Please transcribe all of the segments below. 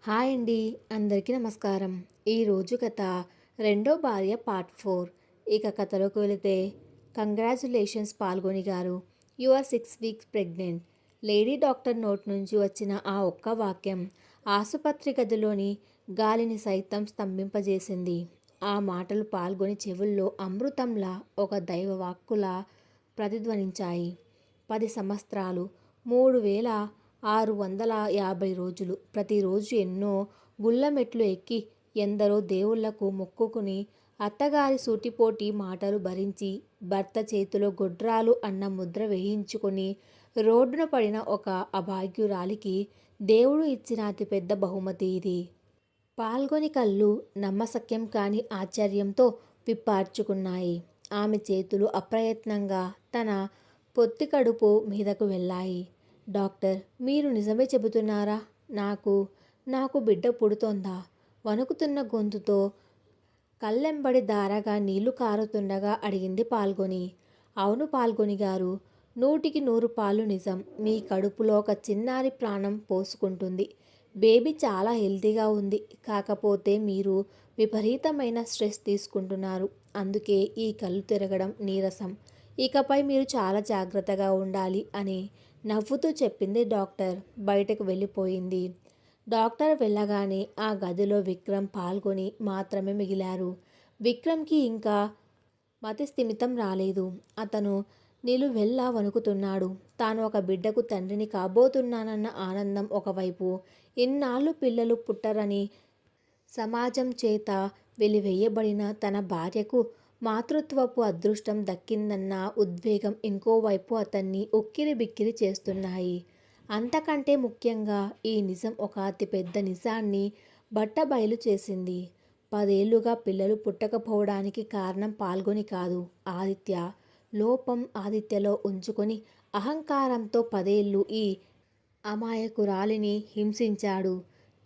Hi అండి. అందరికీ నమస్కారం. ఈరోజు కథ రెండో భార్య పార్ట్ 4. ఇక కథలోకి వెళితే, కంగ్రాచులేషన్స్ పాల్గొని గారు, you are 6 weeks pregnant. Lady doctor note నుంచి వచ్చిన ఆ ఒక్క వాక్యం ఆసుపత్రి గదిలోని గాలిని సైతం స్తంభింపజేసింది. ఆ మాటలు పాల్గొని చెవుల్లో అమృతంలా, ఒక దైవవాక్కులా ప్రతిధ్వనించాయి. 10 సంవత్సరాలు, 3650 రోజులు, ప్రతిరోజు ఎన్నో గుళ్ళమెట్లు ఎక్కి, ఎందరో దేవుళ్లకు మొక్కుకుని, అత్తగారి సూటిపోటి మాటలు భరించి, భర్త చేతిలో గొడ్రాలు అన్న ముద్ర వేయించుకొని, రోడ్డున పడిన ఒక అభాగ్యురాలికి దేవుడు ఇచ్చిన అతిపెద్ద బహుమతి ఇది. పాల్గొని కళ్ళు నమ్మశక్యం కాని ఆశ్చర్యంతో విప్పార్చుకున్నాయి. ఆమె చేతులు అప్రయత్నంగా తన పొత్తి కడుపు మీదకు వెళ్ళాయి. డాక్టర్, మీరు నిజమే చెబుతున్నారా? నాకు బిడ్డ పుడుతోందా? వణుకుతున్న గొంతుతో కళ్ళెంబడి ధారగా నీళ్లు కారుతుండగా అడిగింది పాల్గొని. అవును పాల్గొని గారు, 100కి 100 పాలు నిజం. మీ కడుపులో ఒక చిన్నారి ప్రాణం పోసుకుంటుంది. బేబీ చాలా హెల్తీగా ఉంది. కాకపోతే మీరు విపరీతమైన స్ట్రెస్ తీసుకుంటున్నారు. అందుకే ఈ కళ్ళు తిరగడం, నీరసం. ఇకపై మీరు చాలా జాగ్రత్తగా ఉండాలి అని నవ్వుతూ చెప్పింది డాక్టర్. బయటకు వెళ్ళిపోయింది. డాక్టర్ వెళ్ళగానే ఆ గదిలో విక్రమ్, పాల్గొని మాత్రమే మిగిలారు. విక్రమ్కి ఇంకా మతి స్థిమితం రాలేదు. అతను నిలువెల్లా వణుకుతున్నాడు. తాను ఒక బిడ్డకు తండ్రిని కాబోతున్నానన్న ఆనందం ఒకవైపు, ఇన్నాళ్ళు పిల్లలు పుట్టరని సమాజం చేత వెలివేయబడిన తన భార్యకు మాతృత్వపు అదృష్టం దక్కిందన్న ఉద్వేగం ఇంకోవైపు అతన్ని ఉక్కిరి బిక్కిరి చేస్తున్నాయి. అంతకంటే ముఖ్యంగా ఈ నిజం ఒక అతిపెద్ద నిజాన్ని బట్టబయలు చేసింది. 10 ఏళ్లుగా పిల్లలు పుట్టకపోవడానికి కారణం పాల్గొని కాదు, ఆదిత్య. లోపం ఆదిత్యలో ఉంచుకొని అహంకారంతో 10 ఏళ్లు ఈ అమాయకురాలిని హింసించాడు.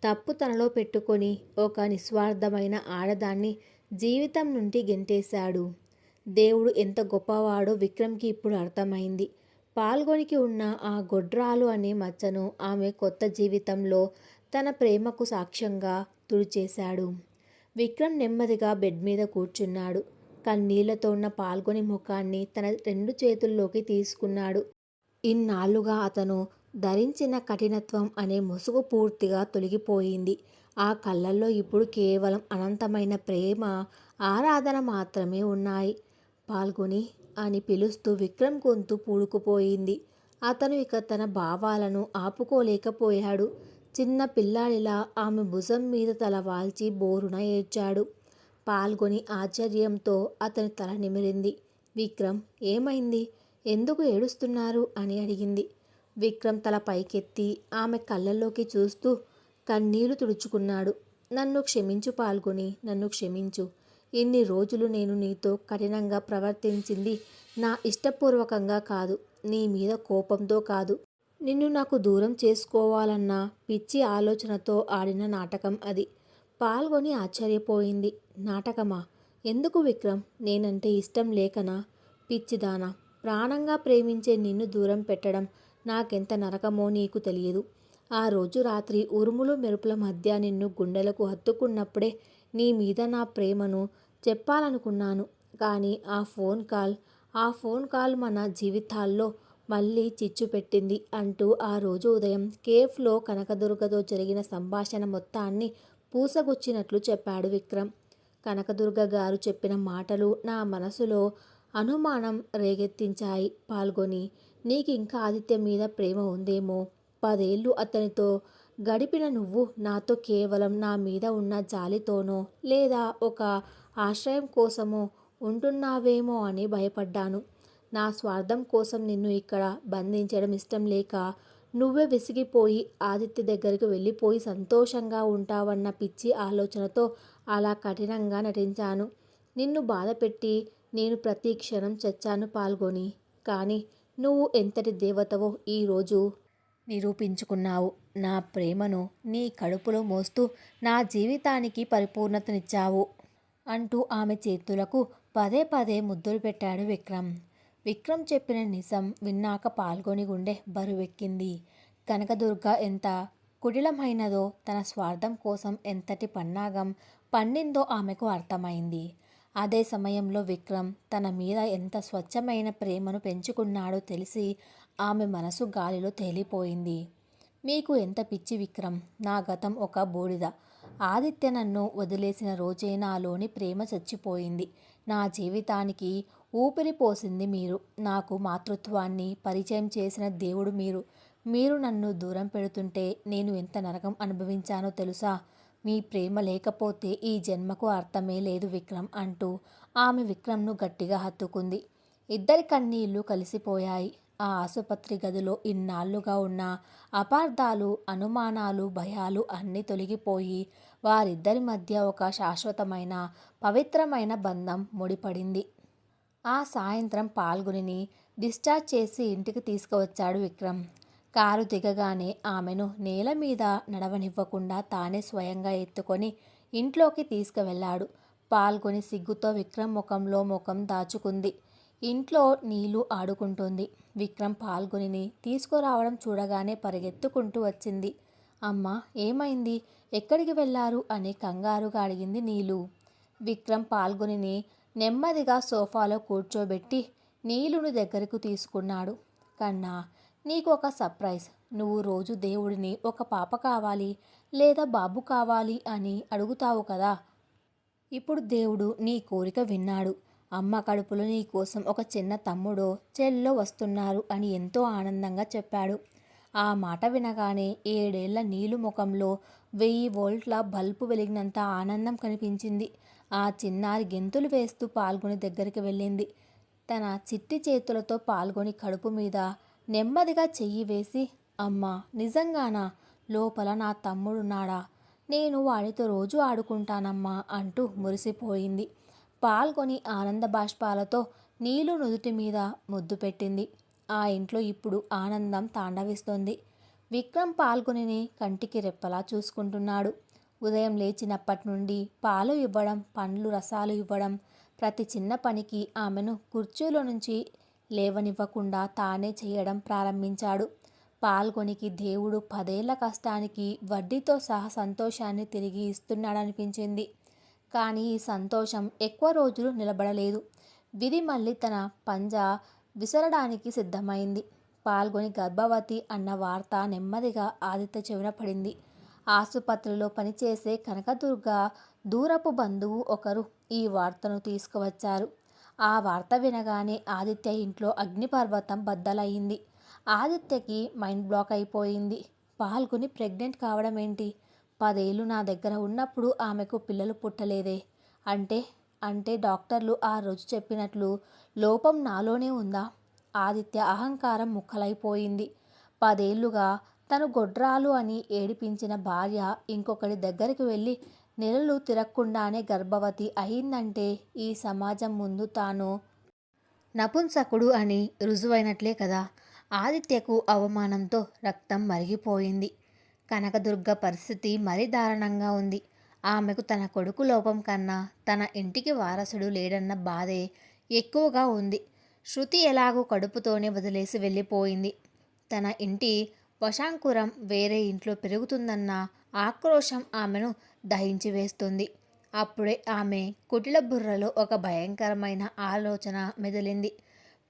తప్పు తనలో పెట్టుకొని ఒక నిస్వార్థమైన ఆడదాన్ని జీవితం నుండి గెంటేశాడు. దేవుడు ఎంత గొప్పవాడో విక్రమ్కి ఇప్పుడు అర్థమైంది. పాల్గొనికి ఉన్న ఆ గొడ్రాలు అనే మచ్చను ఆమె కొత్త జీవితంలో తన ప్రేమకు సాక్ష్యంగా తుడిచేశాడు. విక్రమ్ నెమ్మదిగా బెడ్ మీద కూర్చున్నాడు. కన్నీళ్లతో ఉన్న పాల్గొని ముఖాన్ని తన 2 చేతుల్లోకి తీసుకున్నాడు. ఇన్నాళ్లుగా అతను ధరించిన కఠినత్వం అనే ముసుగు పూర్తిగా తొలగిపోయింది. ఆ కళ్ళల్లో ఇప్పుడు కేవలం అనంతమైన ప్రేమ, ఆరాధన మాత్రమే ఉన్నాయి. పాల్గొని అని పిలుస్తూ విక్రమ్ గొంతు పూడుకుపోయింది. అతను ఇక తన భావాలను ఆపుకోలేకపోయాడు. చిన్న పిల్లాడిలా ఆమె భుజం మీద తల వాల్చి బోరున ఏడ్చాడు. పాల్గొని ఆశ్చర్యంతో అతని తల నిమిరింది. విక్రమ్, ఏమైంది? ఎందుకు ఏడుస్తున్నారు అని అడిగింది. విక్రమ్ తల పైకెత్తి ఆమె కళ్ళల్లోకి చూస్తూ కన్నీళ్లు తుడుచుకున్నాడు. నన్ను క్షమించు పాల్గొని, నన్ను క్షమించు. ఇన్ని రోజులు నేను నీతో కఠినంగా ప్రవర్తించింది నా ఇష్టపూర్వకంగా కాదు, నీ మీద కోపంతో కాదు. నిన్ను నాకు దూరం చేసుకోవాలన్న పిచ్చి ఆలోచనతో ఆడిన నాటకం అది. పాల్గొని ఆశ్చర్యపోయింది. నాటకమా? ఎందుకు విక్రమ్? నేనంటే ఇష్టం లేకనా? పిచ్చిదానా, ప్రాణంగా ప్రేమించే నిన్ను దూరం పెట్టడం నాకెంత నరకమో నీకు తెలియదు. ఆ రోజు రాత్రి ఉరుములు మెరుపుల మధ్య నిన్ను గుండెలకు హత్తుకున్నప్పుడే నీ మీద నా ప్రేమను చెప్పాలనుకున్నాను. కానీ ఆ ఫోన్ కాల్ మన జీవితాల్లో మళ్ళీ చిచ్చు పెట్టింది అంటూ ఆ రోజు ఉదయం కేఫ్లో కనకదుర్గతో జరిగిన సంభాషణ మొత్తాన్ని పూసగుచ్చినట్లు చెప్పాడు విక్రమ్. కనకదుర్గ గారు చెప్పిన మాటలు నా మనసులో అనుమానం రేగెత్తించాయి. పాల్గొని, నీకింకా ఆదిత్య మీద ప్రేమ ఉందేమో. 10 ఏళ్లు అతనితో గడిపిన నువ్వు నాతో కేవలం నా మీద ఉన్న జాలితోనో, లేదా ఒక ఆశ్రయం కోసమో ఉంటున్నావేమో అని భయపడ్డాను. నా స్వార్థం కోసం నిన్ను ఇక్కడ బంధించడం ఇష్టం లేక, నువ్వే విసిగిపోయి ఆదిత్య దగ్గరికి వెళ్ళిపోయి సంతోషంగా ఉంటావన్న పిచ్చి ఆలోచనతో అలా కఠినంగా నటించాను. నిన్ను బాధపెట్టి నేను ప్రతి క్షణం చచ్చాను పాల్గొని. కానీ నువ్వు ఎంతటి దేవతవో ఈరోజు నిరూపించుకున్నావు. నా ప్రేమను నీ కడుపులో మోస్తూ నా జీవితానికి పరిపూర్ణతనిచ్చావు అంటూ ఆమె చేతులకు పదే పదే ముద్దులు పెట్టాడు విక్రమ్. విక్రమ్ చెప్పిన నిజం విన్నాక పాల్గొని గుండె బరువెక్కింది. కనకదుర్గ ఎంత కుటిలమైనదో, తన స్వార్థం కోసం ఎంతటి పన్నాగం పన్నిందో ఆమెకు అర్థమైంది. అదే సమయంలో విక్రమ్ తన మీద ఎంత స్వచ్ఛమైన ప్రేమను పెంచుకున్నాడో తెలిసి ఆమె మనసు గాలిలో తేలిపోయింది. మీకు ఎంత పిచ్చి విక్రమ్! నా గతం ఒక బూడిద. ఆదిత్య నన్ను వదిలేసిన రోజే నాలోని ప్రేమ చచ్చిపోయింది. నా జీవితానికి ఊపిరి పోసింది మీరు. నాకు మాతృత్వాన్ని పరిచయం చేసిన దేవుడు మీరు. మీరు నన్ను దూరం పెడుతుంటే నేను ఎంత నరకం అనుభవించానో తెలుసా? మీ ప్రేమ లేకపోతే ఈ జన్మకు అర్థమే లేదు విక్రమ్ అంటూ ఆమె విక్రమ్ను గట్టిగా హత్తుకుంది. ఇద్దరి కన్నీళ్లు కలిసిపోయాయి. ఆ ఆసుపత్రి గదిలో ఇన్నాళ్లుగా ఉన్న అపార్థాలు, అనుమానాలు, భయాలు అన్నీ తొలగిపోయి వారిద్దరి మధ్య ఒక శాశ్వతమైన పవిత్రమైన బంధం ముడిపడింది. ఆ సాయంత్రం పాల్గొనిని డిశ్చార్జ్ చేసి ఇంటికి తీసుకువచ్చాడు విక్రమ్. కారు దిగగానే ఆమెను నేల మీద నడవనివ్వకుండా తానే స్వయంగా ఎత్తుకొని ఇంట్లోకి తీసుకువెళ్ళాడు. పాల్గొని సిగ్గుతో విక్రమ్ ముఖంలో ముఖం దాచుకుంది. ఇంట్లో నీళ్లు ఆడుకుంటుంది. విక్రమ్ పాల్గొనిని తీసుకురావడం చూడగానే పరిగెత్తుకుంటూ వచ్చింది. అమ్మా, ఏమైంది? ఎక్కడికి వెళ్ళారు అని కంగారుగా అడిగింది నీలు. విక్రమ్ పాల్గొనిని నెమ్మదిగా సోఫాలో కూర్చోబెట్టి నీలును దగ్గరకు తీసుకున్నాడు. కన్నా, నీకు ఒక సర్ప్రైజ్. నువ్వు రోజు దేవుడిని ఒక పాప కావాలి లేదా బాబు కావాలి అని అడుగుతావు కదా. ఇప్పుడు దేవుడు నీ కోరిక విన్నాడు. అమ్మ కడుపులో నీ కోసం ఒక చిన్న తమ్ముడో చెల్లో వస్తున్నారు అని ఎంతో ఆనందంగా చెప్పాడు. ఆ మాట వినగానే 7 ఏళ్ల నీలు ముఖంలో 1000 వోల్ట్ల బల్బు వెలిగినంత ఆనందం కనిపించింది. ఆ చిన్నారి గెంతులు వేస్తూ పాల్గొని దగ్గరికి వెళ్ళింది. తన చిట్టి చేతులతో పాల్గొని కడుపు మీద నెమ్మదిగా చెయ్యి వేసి, అమ్మా, నిజంగానా? లోపల నా తమ్ముడున్నాడా? నేను వాడితో రోజు ఆడుకుంటానమ్మా అంటూ మురిసిపోయింది. పాల్గొని ఆనంద బాష్పాలతో నీలు నుదుటి మీద ముద్దు పెట్టింది. ఆ ఇంట్లో ఇప్పుడు ఆనందం తాండవిస్తోంది. విక్రమ్ పాల్గొనిని కంటికి రెప్పలా చూసుకుంటున్నాడు. ఉదయం లేచినప్పటి నుండి పాలు ఇవ్వడం, పండ్లు రసాలు ఇవ్వడం, ప్రతి చిన్న పనికి ఆమెను కుర్చీలో నుంచి లేవనివ్వకుండా తానే చేయడం ప్రారంభించాడు. పాల్గొనికి దేవుడు 10 ఏళ్ల కష్టానికి వడ్డీతో సహా సంతోషాన్ని తిరిగి ఇస్తున్నాడనిపించింది. కానీ ఈ సంతోషం ఎక్కువ రోజులు నిలబడలేదు. విధి మళ్ళీ తన పంజా విసరడానికి సిద్ధమైంది. పాల్గొని గర్భవతి అన్న వార్త నెమ్మదిగా ఆదిత్య చెవిన పడింది. ఆసుపత్రిలో పనిచేసే కనకదుర్గ దూరపు బంధువు ఒకరు ఈ వార్తను తీసుకువచ్చారు. ఆ వార్త వినగానే ఆదిత్య ఇంట్లో అగ్నిపర్వతం బద్దలయ్యింది. ఆదిత్యకి మైండ్ బ్లాక్ అయిపోయింది. పాల్గొని ప్రెగ్నెంట్ కావడం ఏంటి? 10 ఏళ్ళు నా దగ్గర ఉన్నప్పుడు ఆమెకు పిల్లలు పుట్టలేదే? అంటే డాక్టర్లు ఆ రోజు చెప్పినట్లు లోపం నాలోనే ఉందా? ఆదిత్య అహంకారం ముక్కలైపోయింది. 10 ఏళ్లుగా తను గొడ్రాలు అని ఏడిపించిన భార్య ఇంకొకటి దగ్గరికి వెళ్ళి నెలలు తిరగకుండానే గర్భవతి అయిందంటే ఈ సమాజం ముందు తాను నపుంసకుడు అని రుజువైనట్లే కదా. ఆదిత్యకు అవమానంతో రక్తం మరిగిపోయింది. కనకదుర్గ పరిస్థితి మరీ దారుణంగా ఉంది. ఆమెకు తన కొడుకు లోపం కన్నా తన ఇంటికి వారసుడు లేడన్న బాధే ఎక్కువగా ఉంది. శృతి ఎలాగో కడుపుతోనే వదిలేసి వెళ్ళిపోయింది. తన ఇంటి వశాంకురం వేరే ఇంట్లో పెరుగుతుందన్న ఆక్రోశం ఆమెను దహించి వేస్తుంది. అప్పుడే ఆమె కుటిల బుర్రలో ఒక భయంకరమైన ఆలోచన మెదిలింది.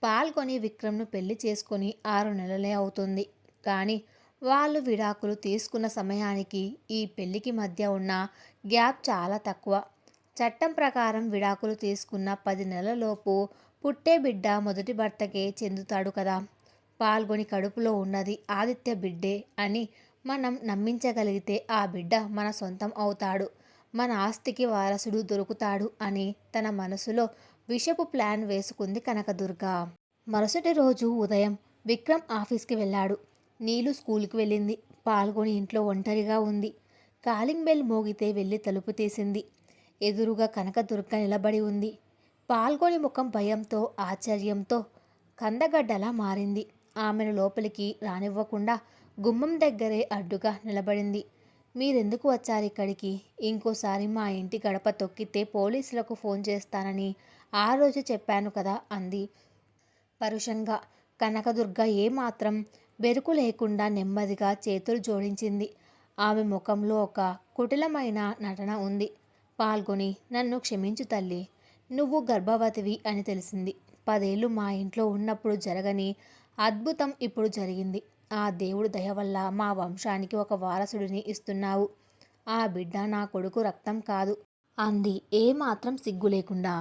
పాల్గొని విక్రమ్ను పెళ్లి చేసుకుని 6 నెలలే అవుతుంది. కానీ వాళ్ళు విడాకులు తీసుకున్న సమయానికి ఈ పెళ్లికి మధ్య ఉన్న గ్యాప్ చాలా తక్కువ. చట్టం ప్రకారం విడాకులు తీసుకున్న 10 నెలలలోపు పుట్టే బిడ్డ మొదటి భర్తకే చెందుతాడు కదా. పాల్గొని కడుపులో ఉన్నది ఆదిత్య బిడ్డే అని మనం నమ్మించగలిగితే ఆ బిడ్డ మన సొంతం అవుతాడు, మన ఆస్తికి వారసుడు దొరుకుతాడు అని తన మనసులో విషపు ప్లాన్ వేసుకుంది కనకదుర్గ. మరుసటి రోజు ఉదయం విక్రమ్ ఆఫీస్కి వెళ్ళాడు. నీలు స్కూల్కి వెళ్ళింది. పాల్గొని ఇంట్లో ఒంటరిగా ఉంది. కాలింగ్ బెల్ మోగితే వెళ్ళి తలుపు తీసింది. ఎదురుగా కనకదుర్గ నిలబడి ఉంది. పాల్గొని ముఖం భయంతో, ఆశ్చర్యంతో కందగడ్డలా మారింది. ఆమెను లోపలికి రానివ్వకుండా గుమ్మం దగ్గరే అడ్డుగా నిలబడింది. మీరెందుకు వచ్చారిక్కడికి? ఇంకోసారి మా ఇంటి గడప తొక్కితే పోలీసులకు ఫోన్ చేస్తానని ఆ రోజు చెప్పాను కదా అంది పరుషంగా. కనకదుర్గ ఏమాత్రం బెరుకు లేకుండా నెమ్మదిగా చేతులు జోడించింది. ఆమె ముఖంలో ఒక కుటిలమైన నటన ఉంది. పాల్గొని, నన్ను క్షమించు తల్లి. నువ్వు గర్భవతివి అని తెలిసింది. 10 ఏళ్ళు మా ఇంట్లో ఉన్నప్పుడు జరగని అద్భుతం ఇప్పుడు జరిగింది. ఆ దేవుడి దయ వల్ల మా వంశానికి ఒక వారసుడిని ఇస్తున్నావు. ఆ బిడ్డ నా కొడుకు రక్తం కాదు అంది ఏమాత్రం సిగ్గు లేకుండా.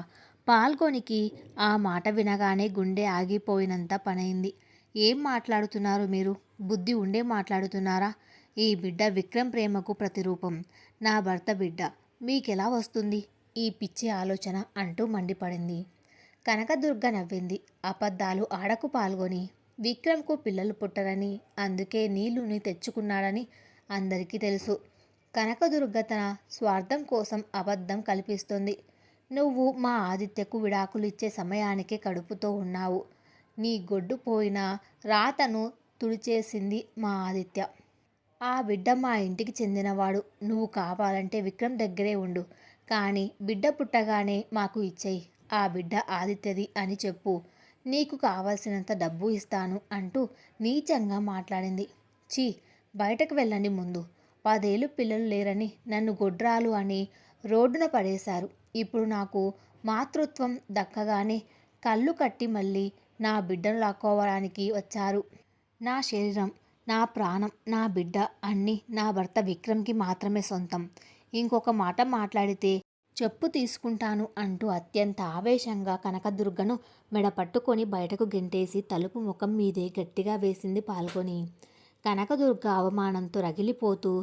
పాల్గొనికి ఆ మాట వినగానే గుండె ఆగిపోయినంత పనైంది. ఏం మాట్లాడుతున్నారు మీరు? బుద్ధి ఉండే మాట్లాడుతున్నారా? ఈ బిడ్డ విక్రమ్ ప్రేమకు ప్రతిరూపం. నా భర్త బిడ్డ మీకెలా వస్తుంది ఈ పిచ్చి ఆలోచన అంటూ మండిపడింది. కనకదుర్గ నవ్వింది. అబద్ధాలు ఆడకు పాల్గొని. విక్రమ్కు పిల్లలు పుట్టరని, అందుకే నీళ్లుని తెచ్చుకున్నాడని అందరికీ తెలుసు. కనకదుర్గ తన స్వార్థం కోసం అబద్ధం కల్పిస్తుంది. నువ్వు మా ఆదిత్యకు విడాకులు ఇచ్చే సమయానికే కడుపుతో ఉన్నావు. నీ గొడ్డు పోయిన రాతను తుడిచేసింది మా ఆదిత్య. ఆ బిడ్డ మా ఇంటికి చెందినవాడు. నువ్వు కావాలంటే విక్రమ్ దగ్గరే ఉండు. కానీ బిడ్డ పుట్టగానే మాకు ఇచ్చేయి. ఆ బిడ్డ ఆదిత్యది అని చెప్పు. నీకు కావలసినంత డబ్బు ఇస్తాను అంటూ నీచంగా మాట్లాడింది. ఛీ, బయటకు వెళ్ళండి ముందు. 10 ఏళ్ళు పిల్లలు లేరని నన్ను గొడ్రాలు అని రోడ్డున పడేశారు. ఇప్పుడు నాకు మాతృత్వం దక్కగానే కళ్ళు కట్టి మళ్ళీ నా బిడ్డను లాక్కోవడానికి వచ్చారు. నా శరీరం, నా ప్రాణం, నా బిడ్డ అన్నీ నా భర్త విక్రమ్కి మాత్రమే సొంతం. ఇంకొక మాట మాట్లాడితే చెప్పు తీసుకుంటాను అంటూ అత్యంత ఆవేశంగా కనకదుర్గను మెడ పట్టుకొని బయటకు గెంటేసి తలుపు ముఖం మీదే గట్టిగా వేసింది పాల్గొని. కనకదుర్గ అవమానంతో రగిలిపోతూ,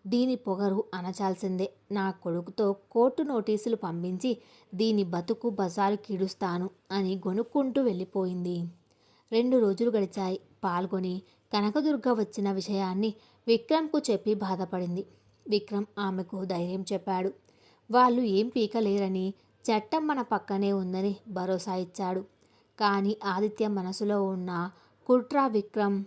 దీని పొగరు అణచాల్సిందే. నా కొడుకుతో కోర్టు నోటీసులు పంపించి దీని బతుకు బజారు కీడుస్తాను అని గొనుక్కుంటూ వెళ్ళిపోయింది. 2 రోజులు గడిచాయి. పాల్గొని కనకదుర్గ వచ్చిన విషయాన్ని విక్రమ్కు చెప్పి బాధపడింది. విక్రమ్ ఆమెకు ధైర్యం చెప్పాడు. వాళ్ళు ఏం పీకలేరని, చట్టం మన పక్కనే ఉందని భరోసా ఇచ్చాడు. కానీ ఆదిత్య మనసులో ఉన్న కుట్ర విక్రమ్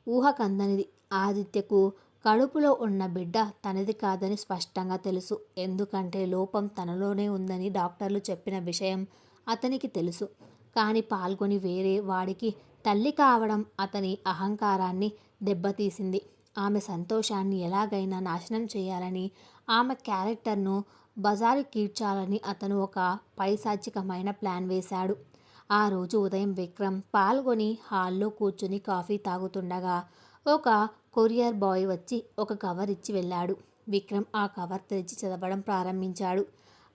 ఊహకందనిది. ఆదిత్యకు కడుపులో ఉన్న బిడ్డ తనది కాదని స్పష్టంగా తెలుసు. ఎందుకంటే లోపం తనలోనే ఉందని డాక్టర్లు చెప్పిన విషయం అతనికి తెలుసు. కానీ పాల్గొని వేరే వాడికి తల్లి కావడం అతని అహంకారాన్ని దెబ్బతీసింది. ఆమె సంతోషాన్ని ఎలాగైనా నాశనం చేయాలని, ఆమె క్యారెక్టర్ను బజారు కీడ్చాలని అతను ఒక పైశాచికమైన ప్లాన్ వేశాడు. ఆ రోజు ఉదయం విక్రమ్ పాల్గొని హాల్లో కూర్చుని కాఫీ తాగుతుండగా ఒక కొరియర్ బాయ్ వచ్చి ఒక కవర్ ఇచ్చి వెళ్ళాడు. విక్రమ్ ఆ కవర్ తెరిచి చదవడం ప్రారంభించాడు.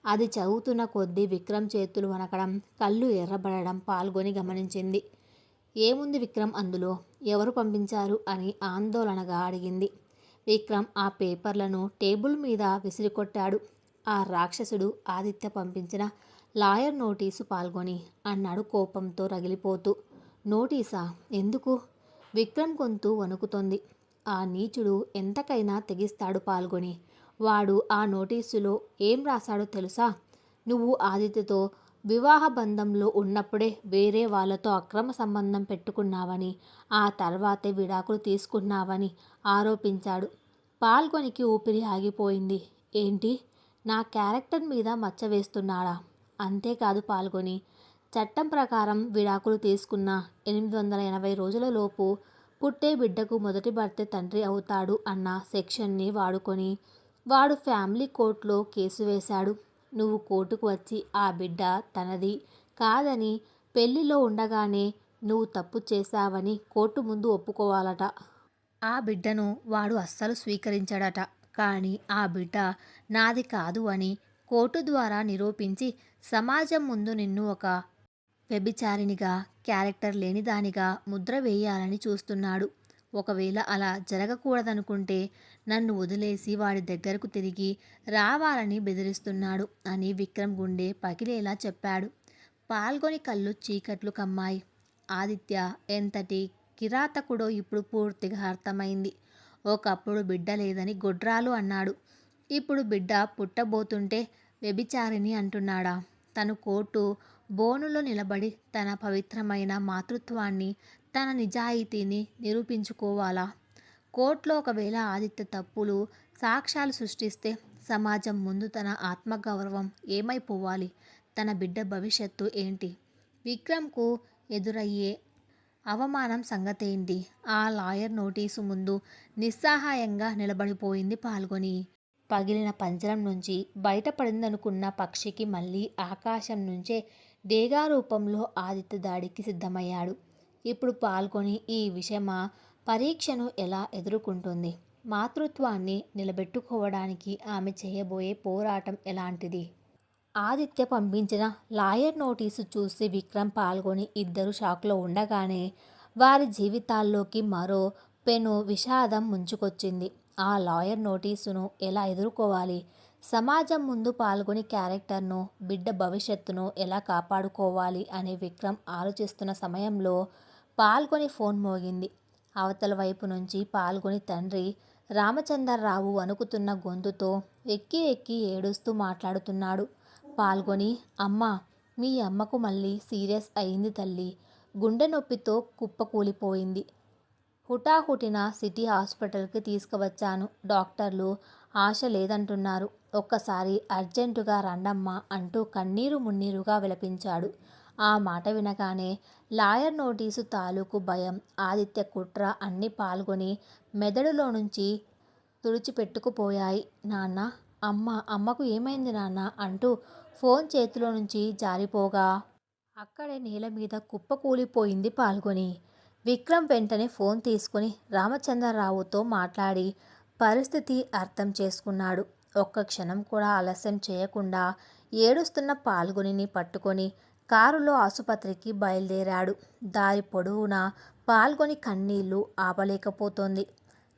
అది చదువుతున్న కొద్దీ విక్రమ్ చేతులు వణకడం, కళ్ళు ఎర్రబడడం పాల్గొని గమనించింది. ఏముంది విక్రమ్ అందులో? ఎవరు పంపించారు అని ఆందోళనగా అడిగింది. విక్రమ్ ఆ పేపర్లను టేబుల్ మీద విసిరికొట్టాడు. ఆ రాక్షసుడు ఆదిత్య పంపించిన లాయర్ నోటీసు పాల్గొని అన్నాడు కోపంతో రగిలిపోతూ. నోటీసా? ఎందుకు? విక్రమ్ గొంతు వణుకుతోంది. ఆ నీచుడు ఎంతకైనా తెగిస్తాడు పాల్గొని. వాడు ఆ నోటీసులో ఏం రాశాడో తెలుసా? నువ్వు ఆదిత్యతో వివాహ బంధంలో ఉన్నప్పుడే వేరే వాళ్ళతో అక్రమ సంబంధం పెట్టుకున్నావని, ఆ తర్వాతే విడాకులు తీసుకున్నావని ఆరోపించాడు. పాల్గొనికి ఊపిరి ఆగిపోయింది. ఏంటి? నా క్యారెక్టర్ మీద మచ్చ వేస్తున్నాడా? అంతేకాదు పాల్గొని, చట్టం ప్రకారం విడాకులు తీసుకున్న 880 రోజులలోపు పుట్టే బిడ్డకు మొదటి భర్తే తండ్రి అవుతాడు అన్న సెక్షన్ని వాడుకొని వాడు ఫ్యామిలీ కోర్టులో కేసు వేశాడు. నువ్వు కోర్టుకు వచ్చి ఆ బిడ్డ తనది కాదని, పెళ్లిలో ఉండగానే నువ్వు తప్పు చేశావని కోర్టు ముందు ఒప్పుకోవాలట. ఆ బిడ్డను వాడు అస్సలు స్వీకరించాడట. కానీ ఆ బిడ్డ నాది కాదు అని కోర్టు ద్వారా నిరూపించి సమాజం ముందు నిన్ను ఒక వ్యభిచారినిగా, క్యారెక్టర్ లేనిదానిగా ముద్ర వేయాలని చూస్తున్నాడు. ఒకవేళ అలా జరగకూడదనుకుంటే నన్ను వదిలేసి వాడి దగ్గరకు తిరిగి రావాలని బెదిరిస్తున్నాడు అని విక్రమ్ గుండె పగిలేలా చెప్పాడు. పాల్గొని కళ్ళు చీకట్లు కమ్మాయి. ఆదిత్య ఎంతటి కిరాతకుడో ఇప్పుడు పూర్తిగా అర్థమైంది. ఒకప్పుడు బిడ్డ లేదని గొడ్రాలు అన్నాడు. ఇప్పుడు బిడ్డ పుట్టబోతుంటే వ్యభిచారిని అంటున్నాడా? తను కోర్టు బోనులో నిలబడి తన పవిత్రమైన మాతృత్వాన్ని, తన నిజాయితీని నిరూపించుకోవాలా? కోర్టులో ఒకవేళ ఆదిత్య తప్పులు సాక్ష్యాలు సృష్టిస్తే సమాజం ముందు తన ఆత్మగౌరవం ఏమైపోవాలి? తన బిడ్డ భవిష్యత్తు ఏంటి? విక్రమ్కు ఎదురయ్యే అవమానం సంగతేంటి? ఆ లాయర్ నోటీసు ముందు నిస్సహాయంగా నిలబడిపోయింది పాల్గొని. పగిలిన పంజరం నుంచి బయటపడిందనుకున్న పక్షికి మళ్ళీ ఆకాశం నుంచే డేగా రూపంలో ఆదిత్య దాడికి సిద్ధమయ్యాడు. ఇప్పుడు పాల్గొని ఈ విషమ పరీక్షను ఎలా ఎదుర్కొంటుంది? మాతృత్వాన్ని నిలబెట్టుకోవడానికి ఆమె చేయబోయే పోరాటం ఎలాంటిది? ఆదిత్య పంపించిన లాయర్ నోటీసు చూసి విక్రమ్, పాల్గొని ఇద్దరు షాక్లో ఉండగానే వారి జీవితాల్లోకి మరో పెను విషాదం ముంచుకొచ్చింది. ఆ లాయర్ నోటీసును ఎలా ఎదుర్కోవాలి? సమాజం ముందు పాల్గొని క్యారెక్టర్ను, బిడ్డ భవిష్యత్తును ఎలా కాపాడుకోవాలి అని విక్రమ్ ఆలోచిస్తున్న సమయంలో పాల్గొని ఫోన్ మోగింది. అవతల వైపు నుంచి పాల్గొని తండ్రి రామచంద్రరావు వణుకుతున్న గొంతుతో ఎక్కి ఎక్కి ఏడుస్తూ మాట్లాడుతున్నాడు. పాల్గొని, అమ్మా, మీ అమ్మకు మళ్ళీ సీరియస్ అయింది తల్లి. గుండె నొప్పితో కుప్పకూలిపోయింది. హుటాహుటిన సిటీ హాస్పిటల్కి తీసుకువచ్చాను. డాక్టర్లు ఆశ లేదంటున్నారు. ఒక్కసారి అర్జెంటుగా రండమ్మా అంటూ కన్నీరు మున్నీరుగా విలపించాడు. ఆ మాట వినగానే లాయర్ నోటీసు తాలూకు భయం, ఆదిత్య కుట్ర అన్నీ పాల్గొని మెదడులో నుంచి తుడిచిపెట్టుకుపోయాయి. నాన్న, అమ్మకు ఏమైంది నాన్న అంటూ ఫోన్ చేతిలో నుంచి జారిపోగా అక్కడే నేల మీద కుప్పకూలిపోయింది పాల్గొని. విక్రమ్ వెంటనే ఫోన్ తీసుకుని రామచంద్రరావుతో మాట్లాడి పరిస్థితి అర్థం చేసుకున్నాడు. ఒక్క క్షణం కూడా ఆలస్యం చేయకుండా ఏడుస్తున్న పాల్గొనిని పట్టుకొని కారులో ఆసుపత్రికి బయలుదేరాడు. దారి పొడవునా పాల్గొని కన్నీళ్లు ఆపలేకపోతోంది.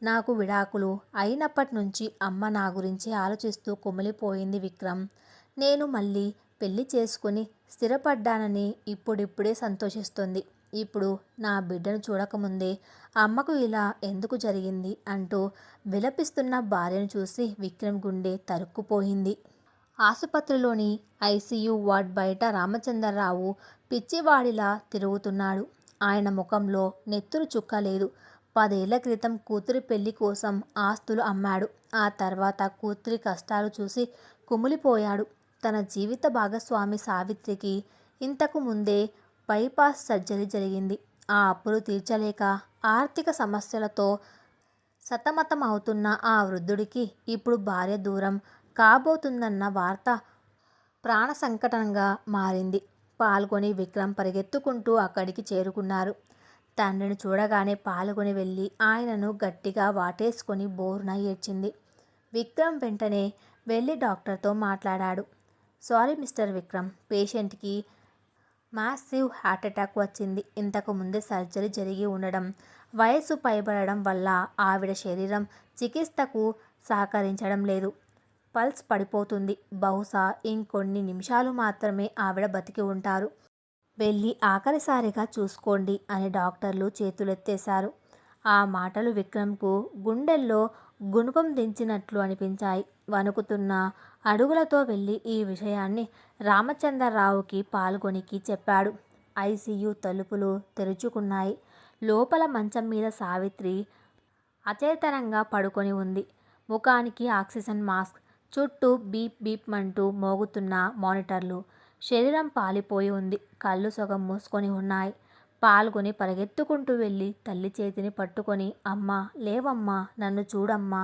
నాకు విడాకులు అయినప్పటి నుంచి అమ్మ నా గురించి ఆలోచిస్తూ కుమిలిపోయింది విక్రమ్. నేను మళ్ళీ పెళ్లి చేసుకుని స్థిరపడ్డానని ఇప్పుడిప్పుడే సంతోషిస్తుంది. ఇప్పుడు నా బిడ్డను చూడకముందే అమ్మకు ఇలా ఎందుకు జరిగింది అంటూ విలపిస్తున్న భార్యను చూసి విక్రమ్ గుండె తరుక్కుపోయింది. ఆసుపత్రిలోని ఐసీయూ వార్డ్ బయట రామచంద్రరావు పిచ్చివాడిలా తిరుగుతున్నాడు. ఆయన ముఖంలో నెత్తురు చుక్క లేదు. 10 ఏళ్ల క్రితం కూతురి పెళ్లి కోసం ఆస్తులు అమ్మాడు. ఆ తర్వాత కూతురి కష్టాలు చూసి కుమిలిపోయాడు. తన జీవిత భాగస్వామి సావిత్రికి ఇంతకు ముందే బైపాస్ సర్జరీ జరిగింది. ఆ అప్పులు తీర్చలేక ఆర్థిక సమస్యలతో సతమతమవుతున్న ఆ వృద్ధుడికి ఇప్పుడు భార్య దూరం కాబోతుందన్న వార్త ప్రాణసంకటంగా మారింది. పాల్గొని, విక్రమ్ పరిగెత్తుకుంటూ అక్కడికి చేరుకున్నారు. తండ్రిని చూడగానే పాల్గొని వెళ్ళి ఆయనను గట్టిగా వాటేసుకొని బోరున ఏడ్చింది. విక్రమ్ వెంటనే వెళ్ళి డాక్టర్తో మాట్లాడాడు. సారీ మిస్టర్ విక్రమ్, పేషెంట్కి మ్యాసివ్ హార్ట్అటాక్ వచ్చింది. ఇంతకు ముందే సర్జరీ జరిగి ఉండడం, వయసు పైబడడం వల్ల ఆవిడ శరీరం చికిత్సకు సహకరించడం లేదు. పల్స్ పడిపోతుంది. బహుశా ఇంకొన్ని నిమిషాలు మాత్రమే ఆవిడ బతికి ఉంటారు. వెళ్ళి ఆఖరిసారిగా చూసుకోండి అని డాక్టర్లు చేతులెత్తేశారు. ఆ మాటలు విక్రమ్కు గుండెల్లో గుణపం దించినట్లు అనిపించాయి. వణుకుతున్న అడుగులతో వెళ్ళి ఈ విషయాన్ని రామచంద్రరావుకి, పాల్గొనికి చెప్పాడు. ఐసీయూ తలుపులు తెరుచుకున్నాయి. లోపల మంచం మీద సావిత్రి అచేతనంగా పడుకొని ఉంది. ముఖానికి ఆక్సిజన్ మాస్క్, చుట్టూ బీప్ బీప్ మంటూ మోగుతున్న మానిటర్లు. శరీరం పాలిపోయి ఉంది. కళ్ళు సగం మూసుకొని ఉన్నాయి. పాల్గొని పరిగెత్తుకుంటూ వెళ్ళి తల్లి చేతిని పట్టుకొని, అమ్మా, లేవమ్మా, నన్ను చూడమ్మా,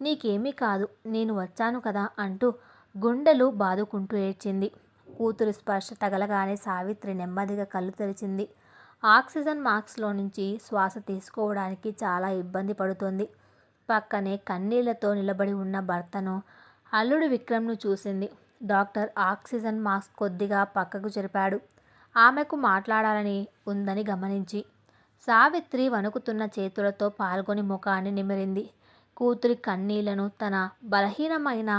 నీకేమీ కాదు, నేను వచ్చాను కదా అంటూ గుండెలు బాదుకుంటూ ఏడ్చింది. కూతురు స్పర్శ తగలగానే సావిత్రి నెమ్మదిగా కళ్ళు తెరిచింది. ఆక్సిజన్ మాస్క్లో నుంచి శ్వాస తీసుకోవడానికి చాలా ఇబ్బంది పడుతోంది. పక్కనే కన్నీళ్లతో నిలబడి ఉన్న భర్తను, అల్లుడు విక్రమ్ను చూసింది. డాక్టర్ ఆక్సిజన్ మాస్క్ కొద్దిగా పక్కకు జరిపాడు. ఆమెకు మాట్లాడాలని ఉందని గమనించి. సావిత్రి వణుకుతున్న చేతులతో పాల్గొని ముఖాన్ని నిమిరింది. కూతురి కన్నీళ్లను తన బలహీనమైన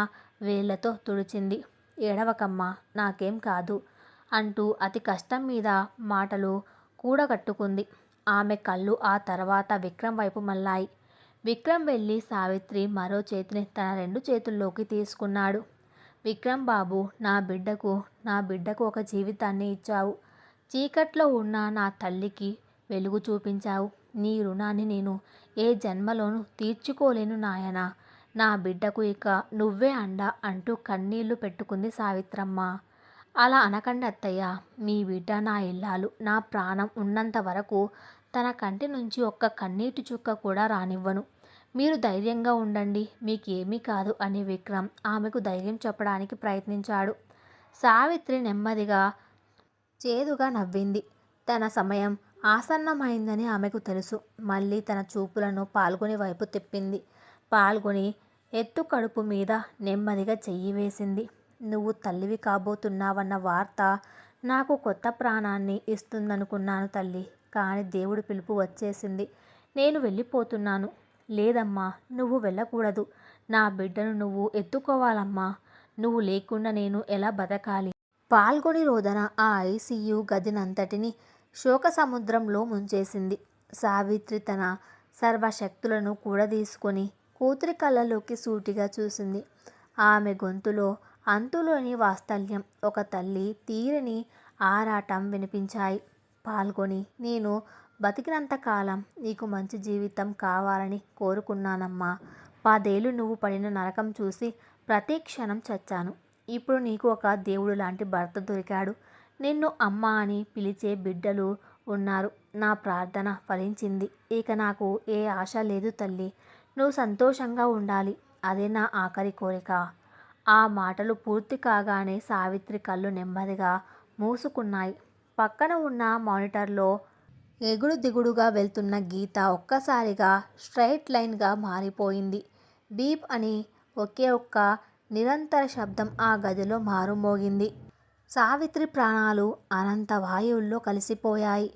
వేళ్లతో తుడిచింది. ఏడవకమ్మా, నాకేం కాదు అంటూ అతి కష్టం మీద మాటలు కూడగట్టుకుంది. ఆమె కళ్ళు ఆ తర్వాత విక్రమ్ వైపు మళ్ళాయి. విక్రమ్ వెళ్ళి సావిత్రి మరో చేతిని తన 2 చేతుల్లోకి తీసుకున్నాడు. విక్రమ్ బాబు, నా బిడ్డకు ఒక జీవితాన్ని ఇచ్చావు. చీకట్లో ఉన్న నా తల్లికి వెలుగు చూపించావు. నీ రుణాన్ని నేను ఏ జన్మలోనూ తీర్చుకోలేను నాయనా. నా బిడ్డకు ఇక నువ్వే అండ అంటూ కన్నీళ్లు పెట్టుకుంది సావిత్రమ్మ. అలా అనకండి అత్తయ్య. మీ బిడ్డ నా ఇల్లాలు. నా ప్రాణం ఉన్నంత వరకు తన కంటి నుంచి ఒక్క కన్నీటి చుక్క కూడా రానివ్వను. మీరు ధైర్యంగా ఉండండి, మీకేమీ కాదు అని విక్రమ్ ఆమెకు ధైర్యం చెప్పడానికి ప్రయత్నించాడు. సావిత్రి నెమ్మదిగా చేదుగా నవ్వింది. తన సమయం ఆసన్నమైందని ఆమెకు తెలుసు. మళ్ళీ తన చూపులను పాల్గొని వైపు తిప్పింది. పాల్గొని ఎత్తు కడుపు మీద నెమ్మదిగా చెయ్యి వేసింది. నువ్వు తల్లివి కాబోతున్నావన్న వార్త నాకు కొత్త ప్రాణాన్ని ఇస్తుందనుకున్నాను తల్లి. కానీ దేవుడి పిలుపు వచ్చేసింది. నేను వెళ్ళిపోతున్నాను. లేదమ్మా, నువ్వు వెళ్ళకూడదు. నా బిడ్డను నువ్వు ఎత్తుకోవాలమ్మా. నువ్వు లేకుండా నేను ఎలా బతకాలి? పాల్గొని రోదన ఆ ఐసీయూ గదినంతటిని శోక సముద్రంలో ముంచేసింది. సావిత్రి తన సర్వశక్తులను కూడదీసుకొని కూతురి కళ్ళలోకి సూటిగా చూసింది. ఆమె గొంతులో అంతులోని వాత్సల్యం, ఒక తల్లి తీరని ఆరాటం వినిపించాయి. పాల్గొని, నేను బతికినంతకాలం నీకు మంచి జీవితం కావాలని కోరుకున్నానమ్మా. 10 ఏళ్ళు నువ్వు పడిన నరకం చూసి ప్రతి క్షణం చచ్చాను. ఇప్పుడు నీకు ఒక దేవుడు లాంటి భర్త దొరికాడు. నిన్ను అమ్మ అని పిలిచే బిడ్డలు ఉన్నారు. నా ప్రార్థన ఫలించింది. ఇక నాకు ఏ ఆశ లేదు తల్లి. నువ్వు సంతోషంగా ఉండాలి. అదే నా ఆఖరి కోరిక. ఆ మాటలు పూర్తి కాగానే సావిత్రి కళ్ళు నెమ్మదిగా మూసుకున్నాయి. పక్కన ఉన్న మానిటర్లో ఎగుడు దిగుడుగా వెళ్తున్న గీత ఒక్కసారిగా స్ట్రైట్ లైన్గా మారిపోయింది. బీప్ అని ఒకే ఒక్క నిరంతర శబ్దం ఆ గదిలో మారుమోగింది. సావిత్రి ప్రాణాలు అనంత వాయువుల్లో కలిసిపోయాయి.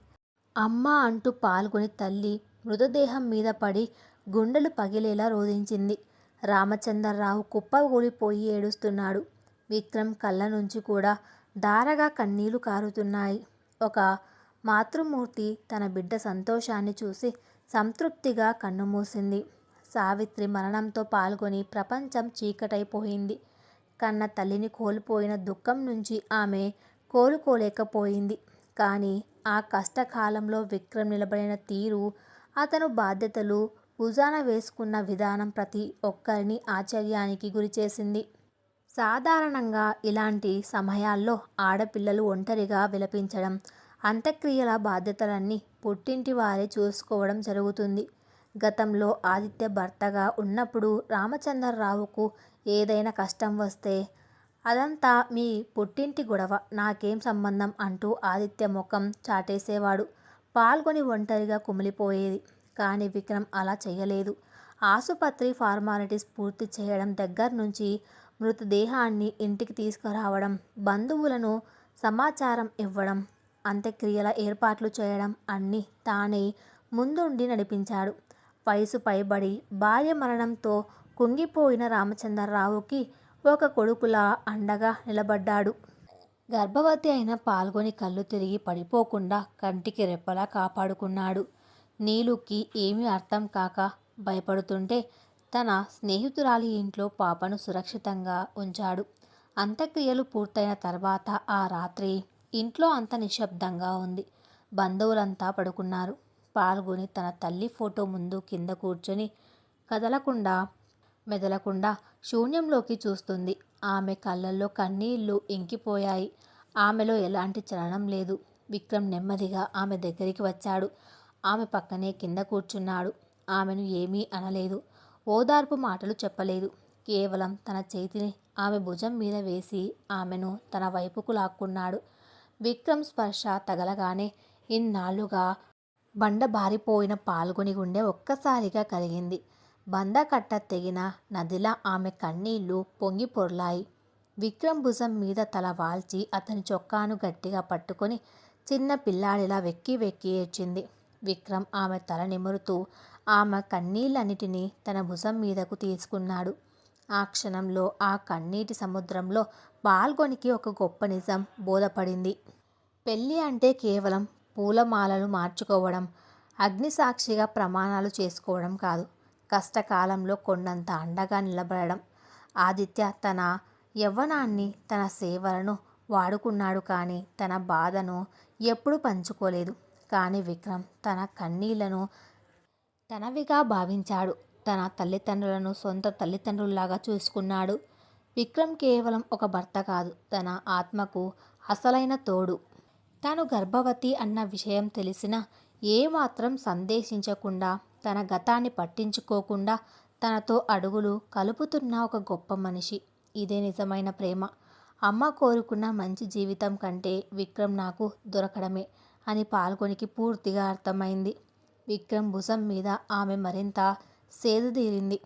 అమ్మ అంటూ పాల్గొని తల్లి మృతదేహం మీద పడి గుండెలు పగిలేలా రోదించింది. రామచంద్రరావు కుప్పగూలిపోయి ఏడుస్తున్నాడు. విక్రమ్ కళ్ళ నుంచి కూడా ధారగా కన్నీళ్లు కారుతున్నాయి. ఒక మాతృమూర్తి తన బిడ్డ సంతోషాన్ని చూసి సంతృప్తిగా కన్నుమూసింది. సావిత్రి మరణంతో పాల్గొని ప్రపంచం చీకటైపోయింది. కన్న తల్లిని కోల్పోయిన దుఃఖం నుంచి ఆమె కోలుకోలేకపోయింది. కానీ ఆ కష్టకాలంలో విక్రమ్ నిలబడిన తీరు, అతను బాధ్యతలు భుజాన వేసుకున్న విధానం ప్రతి ఒక్కరిని ఆశ్చర్యానికి గురిచేసింది. సాధారణంగా ఇలాంటి సమయాల్లో ఆడపిల్లలు ఒంటరిగా విలపించడం, అంత్యక్రియల బాధ్యతలన్నీ పుట్టింటి వారే చూసుకోవడం జరుగుతుంది. గతంలో ఆదిత్య భర్తగా ఉన్నప్పుడు రామచంద్రరావుకు ఏదైనా కష్టం వస్తే అదంతా మీ పుట్టింటి గొడవ, నాకేం సంబంధం అంటూ ఆదిత్య ముఖం చాటేసేవాడు. పాల్గొని ఒంటరిగా కుమిలిపోయేది. కానీ విక్రమ్ అలా చేయలేదు. ఆసుపత్రి ఫార్మాలిటీస్ పూర్తి చేయడం దగ్గర నుంచి మృతదేహాన్ని ఇంటికి తీసుకురావడం, బంధువులను సమాచారం ఇవ్వడం, అంత్యక్రియల ఏర్పాట్లు చేయడం అన్నీ తానే ముందుండి నడిపించాడు. వయసు పైబడి భార్య మరణంతో కుంగిపోయిన రామచంద్రరావుకి ఒక కొడుకులా అండగా నిలబడ్డాడు. గర్భవతి అయిన పాల్గొని కళ్ళు తిరిగి పడిపోకుండా కంటికి రెప్పలా కాపాడుకున్నాడు. నీలుకి ఏమీ అర్థం కాక భయపడుతుంటే తన స్నేహితురాలి ఇంట్లో పాపను సురక్షితంగా ఉంచాడు. అంత్యక్రియలు పూర్తయిన తర్వాత ఆ రాత్రి ఇంట్లో అంత నిశ్శబ్దంగా ఉంది. బంధువులంతా పడుకున్నారు. పాల్గొని తన తల్లి ఫోటో ముందు కింద కూర్చొని కదలకుండా మెదలకుండా శూన్యంలోకి చూస్తుంది. ఆమె కళ్ళల్లో కన్నీళ్లు ఇంకిపోయాయి. ఆమెలో ఎలాంటి చలనం లేదు. విక్రమ్ నెమ్మదిగా ఆమె దగ్గరికి వచ్చాడు. ఆమె పక్కనే కింద కూర్చున్నాడు. ఆమెను ఏమీ అనలేదు. ఓదార్పు మాటలు చెప్పలేదు. కేవలం తన చేతిని ఆమె భుజం మీద వేసి ఆమెను తన వైపుకు లాక్కున్నాడు. విక్రమ్ స్పర్శ తగలగానే ఇన్నాళ్లుగా బండబారిపోయిన పాల్గొని గుండె ఒక్కసారిగా కరిగింది. బందకట్ట తెగిన నదిలా ఆమె కన్నీళ్లు పొంగి పొర్లాయి. విక్రమ్ భుజం మీద తల వాల్చి అతని చొక్కాను గట్టిగా పట్టుకొని చిన్న పిల్లాడిలా వెక్కి వెక్కి ఏడ్చింది. విక్రమ్ ఆమె తల నిమురుతూ ఆమె కన్నీళ్లన్నిటినీ తన భుజం మీదకు తీసుకున్నాడు. ఆ క్షణంలో ఆ కన్నీటి సముద్రంలో పాల్గొనికి ఒక గొప్ప నిజం బోధపడింది. పెళ్ళి అంటే కేవలం పూలమాలలు మార్చుకోవడం, అగ్నిసాక్షిగా ప్రమాణాలు చేసుకోవడం కాదు. కష్టకాలంలో కొండంత అండగా నిలబడడం. ఆదిత్య తన యవ్వనాన్ని, తన సేవలను వాడుకున్నాడు. కానీ తన బాధను ఎప్పుడూ పంచుకోలేదు. కానీ విక్రమ్ తన కన్నీళ్లను తనవిగా భావించాడు. తన తల్లిదండ్రులను సొంత తల్లిదండ్రుల్లాగా చూసుకున్నాడు. విక్రమ్ కేవలం ఒక భర్త కాదు, తన ఆత్మకు అసలైన తోడు. తాను గర్భవతి అన్న విషయం తెలిసిన ఏమాత్రం సందేశించకుండా తన గతాన్ని పట్టించుకోకుండా తనతో అడుగులు కలుపుతున్న ఒక గొప్ప మనిషి. ఇదే నిజమైన ప్రేమ. అమ్మ కోరుకున్న మంచి జీవితం కంటే విక్రమ్ నాకు దొరకడమే అని పాల్గొనికి పూర్తిగా అర్థమైంది. విక్రమ్ భుజం మీద ఆమె మరింత సేదుదీరింది.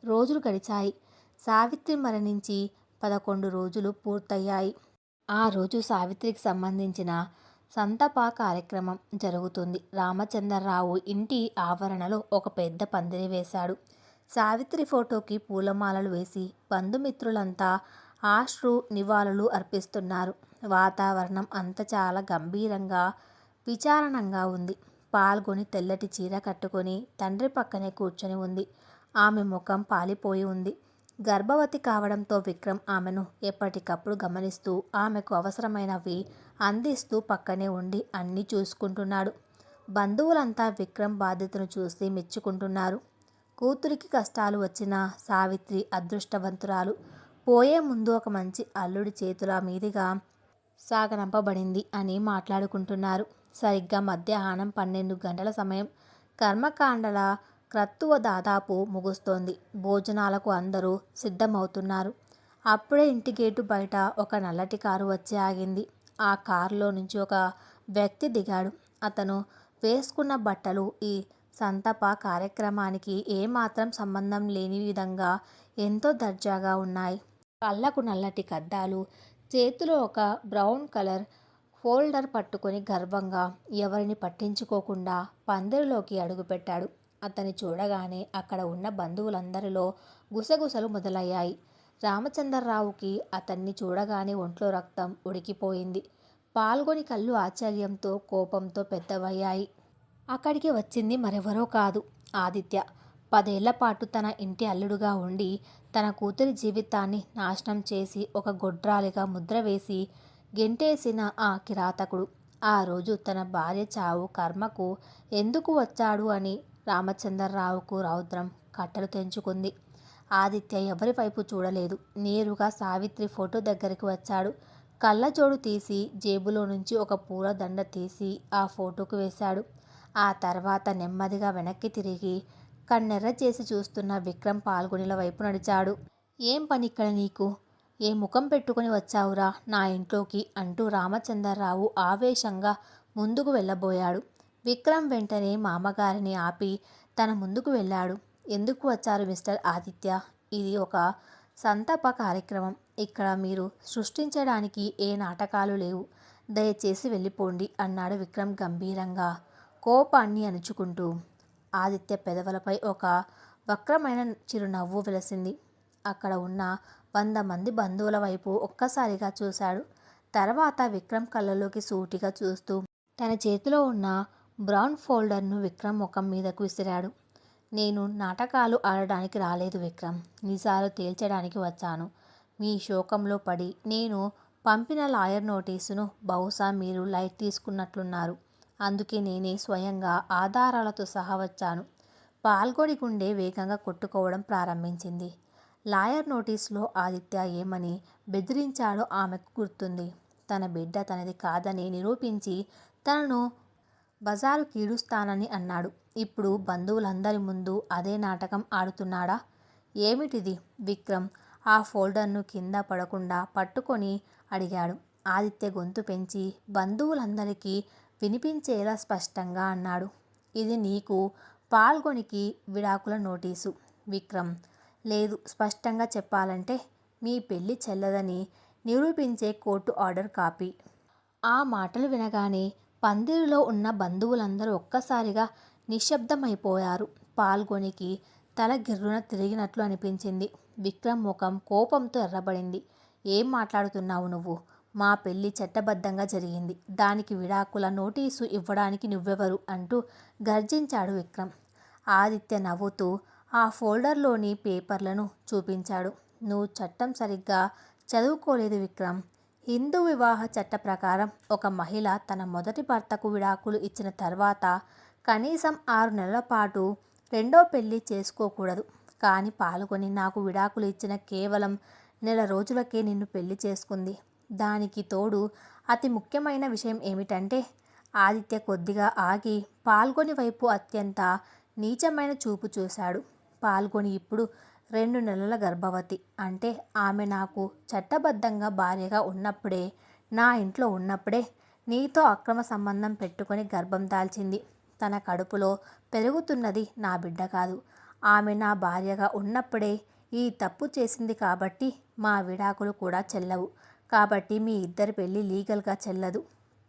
రోజులు గడిచాయి. సావిత్రి మరణించి 11 రోజులు పూర్తయ్యాయి. ఆ రోజు సావిత్రికి సంబంధించిన సంతాప కార్యక్రమం జరుగుతుంది. రామచంద్రరావు ఇంటి ఆవరణలో ఒక పెద్ద పందిరి వేశాడు. సావిత్రి ఫోటోకి పూలమాలలు వేసి బంధుమిత్రులంతా ఆశ్రు నివాళులు అర్పిస్తున్నారు. వాతావరణం అంతా చాలా గంభీరంగా విచారణంగా ఉంది. పాల్గొని తెల్లటి చీర కట్టుకొని తండ్రి పక్కనే కూర్చొని ఉంది. ఆమె ముఖం పాలిపోయి ఉంది. గర్భవతి కావడంతో విక్రమ్ ఆమెను ఎప్పటికప్పుడు గమనిస్తూ ఆమెకు అవసరమైనవి అందిస్తూ పక్కనే ఉండి అన్నీ చూసుకుంటున్నాడు. బంధువులంతా విక్రమ్ బాధ్యతను చూసి మెచ్చుకుంటున్నారు. కూతురికి కష్టాలు వచ్చినా సావిత్రి అదృష్టవంతురాలు. పోయే ముందు ఒక మంచి అల్లుడి చేతుల మీదుగా సాగనంపబడింది అని మాట్లాడుకుంటున్నారు. సరిగ్గా మధ్యాహ్నం 12 గంటల సమయం. కర్మకాండల క్రతువు దాదాపు ముగుస్తోంది. భోజనాలకు అందరూ సిద్ధమవుతున్నారు. అప్పుడే ఇంటి గేటు బయట ఒక నల్లటి కారు వచ్చి ఆగింది. ఆ కారులో నుంచి ఒక వ్యక్తి దిగాడు. అతను వేసుకున్న బట్టలు ఈ సంతాప కార్యక్రమానికి ఏమాత్రం సంబంధం లేని విధంగా ఎంతో దర్జాగా ఉన్నాయి. కళ్ళకు నల్లటి కద్దాలు, చేతిలో ఒక బ్రౌన్ కలర్ ఫోల్డర్ పట్టుకొని గర్వంగా ఎవరిని పట్టించుకోకుండా పందిరిలోకి అడుగుపెట్టాడు. అతన్ని చూడగానే అక్కడ ఉన్న బంధువులందరిలో గుసగుసలు మొదలయ్యాయి. రామచంద్రరావుకి అతన్ని చూడగానే ఒంట్లో రక్తం ఉడికిపోయింది. పాల్గొని కళ్ళు ఆశ్చర్యంతో కోపంతో పెద్దవయ్యాయి. అక్కడికి వచ్చింది మరెవరో కాదు, ఆదిత్య. 10 ఏళ్ల పాటు తన ఇంటి అల్లుడుగా ఉండి తన కూతురి జీవితాన్ని నాశనం చేసి ఒక గొడ్రాలిగా ముద్ర వేసి గెంటేసిన ఆ కిరాతకుడు. ఆ రోజు తన భార్య చావు కర్మకు ఎందుకు వచ్చాడు అని రామచంద్రరావుకు రౌద్రం కట్టలు తెంచుకుంది. ఆదిత్య ఎవరి వైపు చూడలేదు. నేరుగా సావిత్రి ఫోటో దగ్గరికి వచ్చాడు. కళ్ళజోడు తీసి జేబులో నుంచి ఒక పూల దండ తీసి ఆ ఫోటోకు వేశాడు. ఆ తర్వాత నెమ్మదిగా వెనక్కి తిరిగి కన్నెర్ర చేసి చూస్తున్న విక్రమ్ పాల్గొనిల వైపు నడిచాడు. ఏం పని ఇక్కడ నీకు? ఏ ముఖం పెట్టుకుని వచ్చావురా నా ఇంట్లోకి అంటూ రామచంద్రరావు ఆవేశంగా ముందుకు వెళ్ళబోయాడు. విక్రమ్ వెంటనే మామగారిని ఆపి తన ముందుకు వెళ్ళాడు. ఎందుకు వచ్చారు మిస్టర్ ఆదిత్య? ఇది ఒక సంతాప కార్యక్రమం. ఇక్కడ మీరు సృష్టించడానికి ఏ నాటకాలు లేవు. దయచేసి వెళ్ళిపోండి అన్నాడు విక్రమ్ గంభీరంగా, కోపాన్ని అణుచుకుంటూ. ఆదిత్య పెదవులపై ఒక వక్రమైన చిరునవ్వు వెలసింది. అక్కడ ఉన్న 100 మంది బంధువుల వైపు ఒక్కసారిగా చూశాడు. తర్వాత విక్రమ్ కళ్ళలోకి సూటిగా చూస్తూ తన చేతిలో ఉన్న బ్రౌన్ ఫోల్డర్ను విక్రమ్ ముఖం మీదకు విసిరాడు. నేను నాటకాలు ఆడడానికి రాలేదు విక్రమ్, నిజాలు తేల్చడానికి వచ్చాను. మీ శోకంలో పడి నేను పంపిన లాయర్ నోటీసును బహుశా మీరు లైట్ తీసుకున్నట్లున్నారు. అందుకే నేనే స్వయంగా ఆధారాలతో సహా వచ్చాను. పాల్గొని గుండె వేగంగా కొట్టుకోవడం ప్రారంభించింది. లాయర్ నోటీసులో ఆదిత్య ఏమని బెదిరించాడో ఆమెకు గుర్తుంది. తన బిడ్డ తనది కాదని నిరూపించి తనను బజారు కీడుస్తానని అన్నాడు. ఇప్పుడు బంధువులందరి ముందు అదే నాటకం ఆడుతున్నాడా? ఏమిటిది? విక్రమ్ ఆ ఫోల్డర్ను కింద పడకుండా పట్టుకొని అడిగాడు. ఆదిత్య గొంతు పెంచి బంధువులందరికీ వినిపించేలా స్పష్టంగా అన్నాడు. ఇది నీకు పాల్గొనికి విడాకుల నోటీసు విక్రమ్. లేదు, స్పష్టంగా చెప్పాలంటే మీ పెళ్లి చెల్లదని నిరూపించే కోర్టు ఆర్డర్ కాపీ. ఆ మాటలు వినగానే పందిరిలో ఉన్న బంధువులందరూ ఒక్కసారిగా నిశ్శబ్దమైపోయారు. పాల్గొనికి తల గిర్రున తిరిగినట్లు అనిపించింది. విక్రమ్ ముఖం కోపంతో ఎర్రబడింది. ఏం మాట్లాడుతున్నావు నువ్వు? మా పెళ్లి చట్టబద్ధంగా జరిగింది. దానికి విడాకుల నోటీసు ఇవ్వడానికి నువ్వెవరు అంటూ గర్జించాడు విక్రమ్. ఆదిత్య నవ్వుతూ ఆ ఫోల్డర్లోని పేపర్లను చూపించాడు. నువ్వు చట్టం సరిగ్గా చదువుకోలేదు విక్రమ్. హిందూ వివాహ చట్ట ప్రకారం ఒక మహిళ తన మొదటి భర్తకు విడాకులు ఇచ్చిన తర్వాత కనీసం 6 నెలల పాటు రెండో పెళ్లి చేసుకోకూడదు. కానీ పాల్గొని నాకు విడాకులు ఇచ్చిన కేవలం నెల రోజులకే నిన్ను పెళ్లి చేసుకుంది. దానికి తోడు అతి ముఖ్యమైన విషయం ఏమిటంటే ఆదిత్య కొద్దిగా ఆగి పాల్గొని వైపు అత్యంత నీచమైన చూపు చూశాడు. పాల్గొని ఇప్పుడు 2 నెలల గర్భవతి. అంటే ఆమె నాకు చట్టబద్ధంగా భార్యగా ఉన్నప్పుడే, నా ఇంట్లో ఉన్నప్పుడే నీతో అక్రమ సంబంధం పెట్టుకొని గర్భం దాల్చింది. తన కడుపులో పెరుగుతున్నది నా బిడ్డ కాదు. ఆమె నా భార్యగా ఉన్నప్పుడే ఈ తప్పు చేసింది కాబట్టి మా విడాకులు కూడా చెల్లవు. కాబట్టి మీ ఇద్దరి పెళ్ళి లీగల్గా చెల్లదు.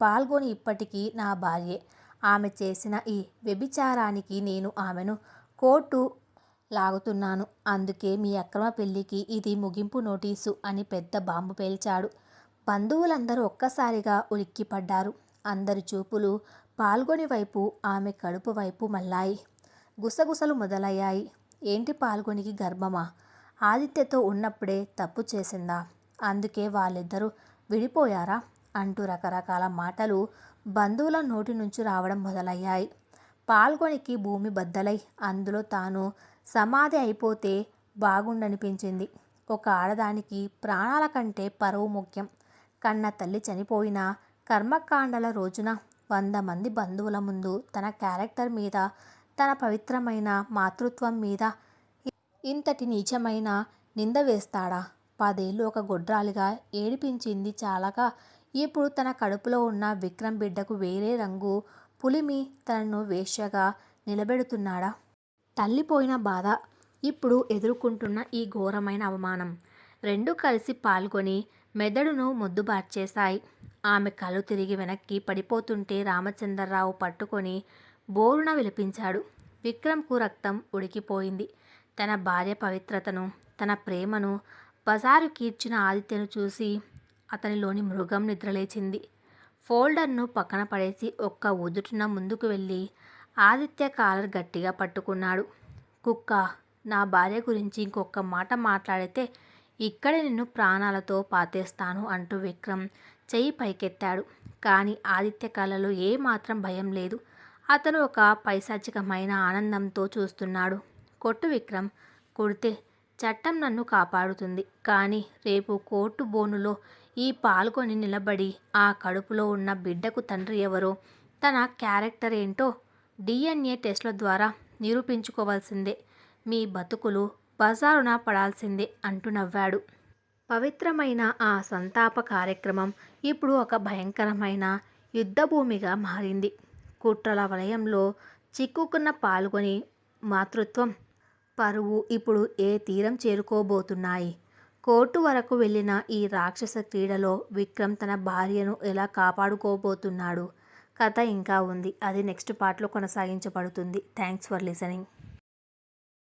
పాల్గొని ఇప్పటికీ నా భార్యే. ఆమె చేసిన ఈ వ్యభిచారానికి నేను ఆమెను కోర్టు లాగుతున్నాను. అందుకే మీ అక్రమ పెళ్లికి ఇది ముగింపు నోటీసు అని పెద్ద బాంబు పేల్చాడు. బంధువులందరూ ఒక్కసారిగా ఉలిక్కిపడ్డారు. అందరి చూపులు పాల్గొని వైపు, ఆమె కడుపు వైపు మళ్ళాయి. గుసగుసలు మొదలయ్యాయి. ఏంటి పాల్గొనికి గర్భమా? ఆదిత్యతో ఉన్నప్పుడే తప్పు చేసిందా? అందుకే వాళ్ళిద్దరూ విడిపోయారా? అంటూ రకరకాల మాటలు బంధువుల నోటి నుంచి రావడం మొదలయ్యాయి. పాల్గొనికి భూమి బద్దలై అందులో తాను సమాధి అయిపోతే బాగుండనిపించింది. ఒక ఆడదానికి ప్రాణాల కంటే పరువు ముఖ్యం. కన్న తల్లి చనిపోయిన కర్మకాండల రోజున 100 మంది బంధువుల ముందు తన క్యారెక్టర్ మీద, తన పవిత్రమైన మాతృత్వం మీద ఇంతటి నీచమైన నింద వేస్తాడా? 10 ఏళ్ళు ఒక గొడ్రాలిగా ఏడిపించింది చాలక ఇప్పుడు తన కడుపులో ఉన్న విక్రమ్ బిడ్డకు వేరే రంగు పులిమి తనను వేశ్యగా నిలబెడుతున్నాడా? తల్లిపోయిన బాధ, ఇప్పుడు ఎదుర్కొంటున్న ఈ ఘోరమైన అవమానం రెండూ కలిసి పాల్గొని మెదడును మొద్దుబార్చేశాయి. ఆమె కళ్ళు తిరిగి వెనక్కి పడిపోతుంటే రామచంద్రరావు పట్టుకొని బోరున విలిపించాడు. విక్రమ్కు రక్తం ఉడికిపోయింది. తన భార్య పవిత్రతను, తన ప్రేమను బజారు కీడ్చిన ఆదిత్యను చూసి అతనిలోని మృగం నిద్రలేచింది. ఫోల్డర్ను పక్కన పడేసి ఒక్క ఉదుటున ముందుకు వెళ్ళి ఆదిత్య కాలర్ గట్టిగా పట్టుకున్నాడు. కుక్క, నా భార్య గురించి ఇంకొక మాట మాట్లాడితే ఇక్కడే నిన్ను ప్రాణాలతో పాతేస్తాను అంటూ విక్రమ్ చెయ్యి పైకెత్తాడు. కానీ ఆదిత్య కళ్ళలో ఏమాత్రం భయం లేదు. అతను ఒక పైశాచికమైన ఆనందంతో చూస్తున్నాడు. కొట్టు విక్రమ్, కొడితే చట్టం నన్ను కాపాడుతుంది. కానీ రేపు కోర్టు బోనులో ఈ పాల్గొని నిలబడి ఆ కడుపులో ఉన్న బిడ్డకు తండ్రి ఎవరో, తన క్యారెక్టర్ ఏంటో DNA టెస్ట్ల ద్వారా నిరూపించుకోవాల్సిందే. మీ బతుకులు బజారున పడాల్సిందే అంటూ నవ్వాడు. పవిత్రమైన ఆ సంతాప కార్యక్రమం ఇప్పుడు ఒక భయంకరమైన యుద్ధభూమిగా మారింది. కుట్రల వలయంలో చిక్కుకున్న పాల్గొని మాతృత్వం, పరువు ఇప్పుడు ఏ తీరం చేరుకోబోతున్నాయి? కోర్టు వరకు వెళ్ళిన ఈ రాక్షస క్రీడలో విక్రమ్ తన భార్యను ఎలా కాపాడుకోబోతున్నాడు? కథ ఇంకా ఉంది. అది నెక్స్ట్ పార్ట్లో కొనసాగించబడుతుంది. Thanks for listening.